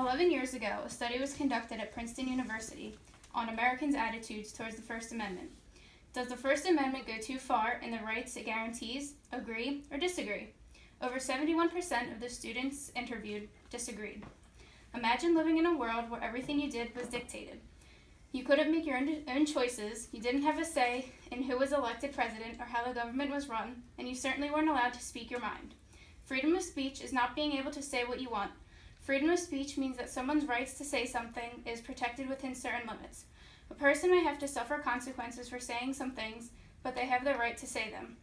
11 years ago, a study was conducted at Princeton University on Americans' attitudes towards the First Amendment. Does the First Amendment go too far in the rights it guarantees? Agree or disagree? Over 71% of the students interviewed disagreed. Imagine living in a world where everything you did was dictated. You couldn't make your own choices, you didn't have a say in who was elected president or how the government was run, and you certainly weren't allowed to speak your mind. Freedom of speech is not being able to say what you want. Freedom of speech means that someone's rights to say something is protected within certain limits. A person may have to suffer consequences for saying some things, but they have the right to say them.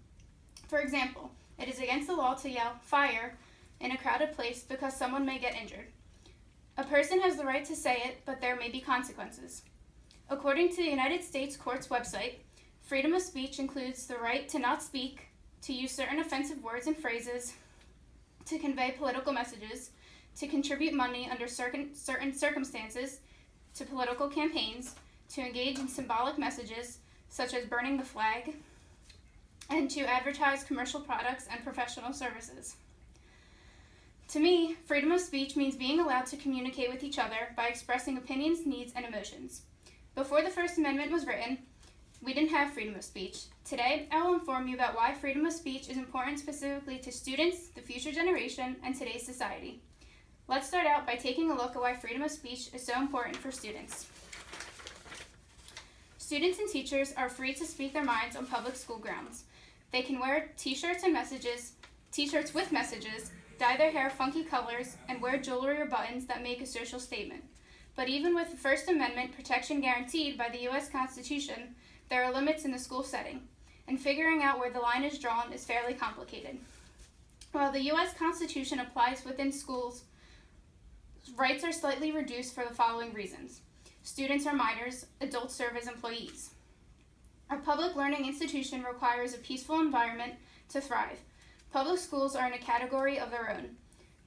For example, it is against the law to yell "fire" in a crowded place because someone may get injured. A person has the right to say it, but there may be consequences. According to the United States Court's website, freedom of speech includes the right to not speak, to use certain offensive words and phrases, to convey political messages, to contribute money under certain circumstances to political campaigns, to engage in symbolic messages, such as burning the flag, and to advertise commercial products and professional services. To me, freedom of speech means being allowed to communicate with each other by expressing opinions, needs, and emotions. Before the First Amendment was written, we didn't have freedom of speech. Today, I will inform you about why freedom of speech is important specifically to students, the future generation, and today's society. Let's start out by taking a look at why freedom of speech is so important for students. Students and teachers are free to speak their minds on public school grounds. They can wear t-shirts with messages, dye their hair funky colors, and wear jewelry or buttons that make a social statement. But even with the First Amendment protection guaranteed by the U.S. Constitution, there are limits in the school setting, and figuring out where the line is drawn is fairly complicated. While the U.S. Constitution applies within schools, rights are slightly reduced for the following reasons. Students are minors, adults serve as employees. Our public learning institution requires a peaceful environment to thrive. Public schools are in a category of their own.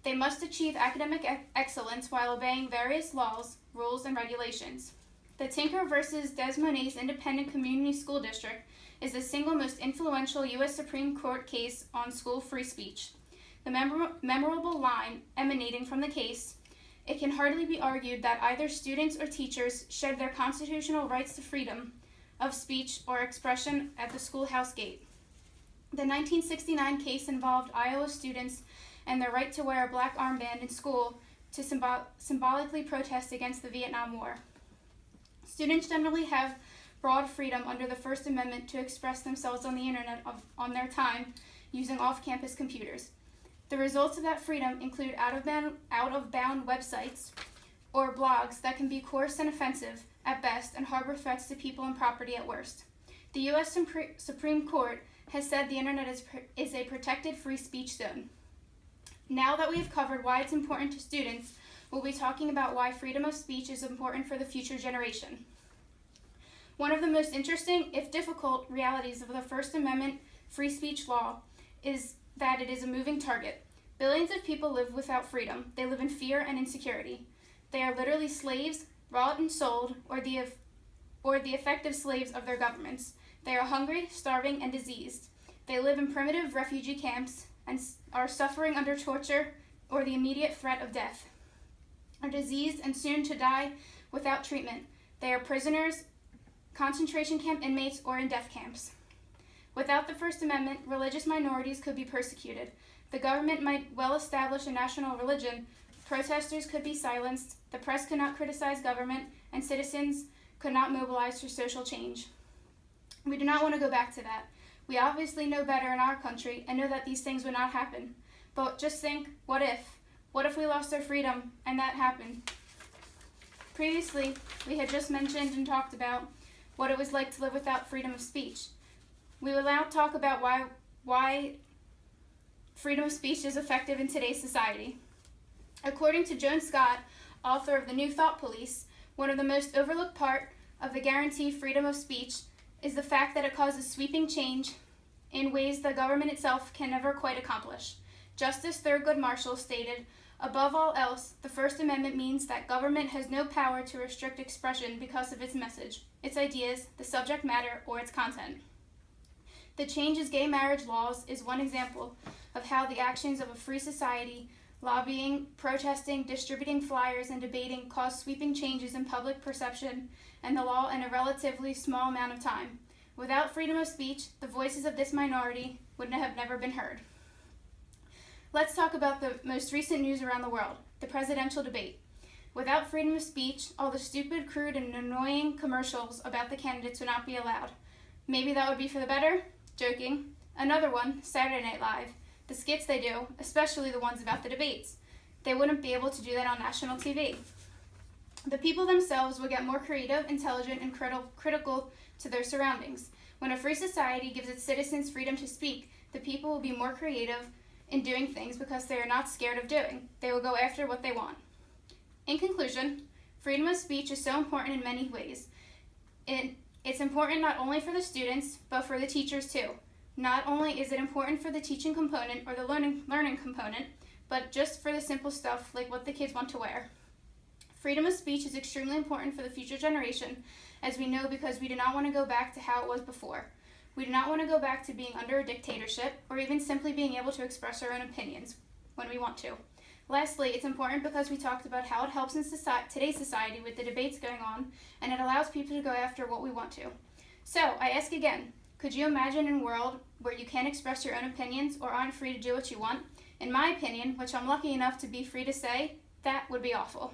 They must achieve academic excellence while obeying various laws, rules, and regulations. The Tinker versus Des Moines Independent Community School District is the single most influential U.S. Supreme Court case on school free speech. The memorable line emanating from the case, "It can hardly be argued that either students or teachers shed their constitutional rights to freedom of speech or expression at the schoolhouse gate." The 1969 case involved Iowa students and their right to wear a black armband in school to symbolically protest against the Vietnam War. Students generally have broad freedom under the First Amendment to express themselves on the internet on their time using off-campus computers. The results of that freedom include out-of-bound websites or blogs that can be coarse and offensive at best and harbor threats to people and property at worst. The U.S. Supreme Court has said the internet is a protected free speech zone. Now that we've covered why it's important to students, we'll be talking about why freedom of speech is important for the future generation. One of the most interesting, if difficult, realities of the First Amendment free speech law is that it is a moving target. Billions of people live without freedom. They live in fear and insecurity. They are literally slaves, bought and sold, or the effective slaves of their governments. They are hungry, starving, and diseased. They live in primitive refugee camps and are suffering under torture or the immediate threat of death, are diseased and soon to die without treatment. They are prisoners, concentration camp inmates, or in death camps. Without the First Amendment, religious minorities could be persecuted. The government might well establish a national religion, protesters could be silenced, the press could not criticize government, and citizens could not mobilize for social change. We do not want to go back to that. We obviously know better in our country and know that these things would not happen. But just think, what if? What if we lost our freedom and that happened? Previously, we had just mentioned and talked about what it was like to live without freedom of speech. We will now talk about why freedom of speech is effective in today's society. According to Joan Scott, author of The New Thought Police, one of the most overlooked part of the guarantee freedom of speech is the fact that it causes sweeping change in ways the government itself can never quite accomplish. Justice Thurgood Marshall stated, "Above all else, the First Amendment means that government has no power to restrict expression because of its message, its ideas, the subject matter, or its content." The change as gay marriage laws is one example of how the actions of a free society Lobbying, protesting, distributing flyers, and debating caused sweeping changes in public perception and the law in a relatively small amount of time. Without freedom of speech, the voices of this minority would have never been heard. Let's talk about the most recent news around the world, the presidential debate. Without freedom of speech, all the stupid, crude, and annoying commercials about the candidates would not be allowed. Maybe that would be for the better? Joking. Another one, Saturday Night Live. The skits they do, especially the ones about the debates. They wouldn't be able to do that on national TV. The people themselves would get more creative, intelligent, and critical to their surroundings. When a free society gives its citizens freedom to speak, the people will be more creative in doing things because they are not scared of doing. They will go after what they want. In conclusion, freedom of speech is so important in many ways. It's important not only for the students, but for the teachers too. Not only is it important for the teaching component or the learning component, but just for the simple stuff like what the kids want to wear. Freedom of speech is extremely important for the future generation, as we know, because we do not want to go back to how it was before. We do not want to go back to being under a dictatorship or even simply being able to express our own opinions when we want to. Lastly, it's important because we talked about how it helps in today's society with the debates going on, and it allows people to go after what we want to. So, I ask again, could you imagine a world where you can't express your own opinions or aren't free to do what you want? In my opinion, which I'm lucky enough to be free to say, that would be awful.